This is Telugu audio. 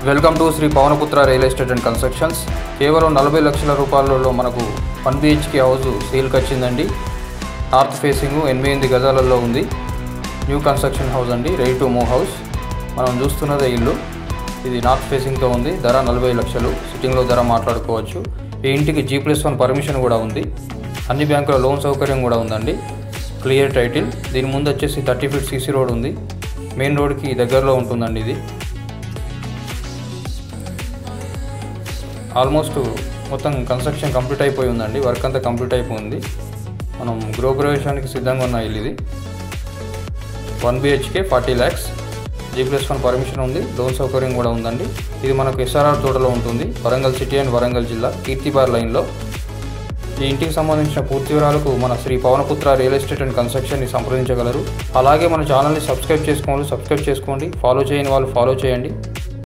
Welcome to Shri Pawanputra real estate and constructions. కేవలం 40 లక్షల రూపాయలలో మనకు 1 BHK హౌస్ సేల్కి వచ్చిందండి. నార్త్ ఫేసింగ్ 8 గజాలలో ఉంది. న్యూ కన్స్ట్రక్షన్ హౌస్ అండి, రెడీ టు మూవ్ హౌస్. మనం చూస్తున్నదే ఇల్లు. ఇది నార్త్ ఫేసింగ్తో ఉంది. ధర 40 లక్షలు. సిట్టింగ్లో ధర మాట్లాడుకోవచ్చు. ఈ ఇంటికి G+1 పర్మిషన్ కూడా ఉంది. అన్ని బ్యాంకుల లోన్ సౌకర్యం కూడా ఉందండి. Clear title. దీని ముందు వచ్చేసి 30 ఫీట్ CC రోడ్ ఉంది. మెయిన్ రోడ్కి దగ్గరలో ఉంటుందండి. ఇది ఆల్మోస్ట్ మొత్తం కన్స్ట్రక్షన్ కంప్లీట్ అయిపోయి ఉందండి. వర్క్ అంతా కంప్లీట్ అయిపోయింది. మనం గృహప్రవేశానికి సిద్ధంగా ఉన్న ఇల్లు ఇది. 1 BHK 40 lakhs. G+1 పర్మిషన్ ఉంది. లోన్ సౌకర్యం కూడా ఉందండి. ఇది మనకు SRR తోటలో ఉంటుంది. వరంగల్ సిటీ అండ్ వరంగల్ జిల్లా, కీర్తిబార్ లైన్లో. ఈ ఇంటికి సంబంధించిన పూర్తి వివరాలకు మన Shri Pawanputra real estate and కన్స్ట్రక్షన్ని సంప్రదించగలరు. అలాగే మన ఛానల్ని సబ్స్క్రైబ్ చేసుకోండి. ఫాలో చేయని వాళ్ళు ఫాలో చేయండి.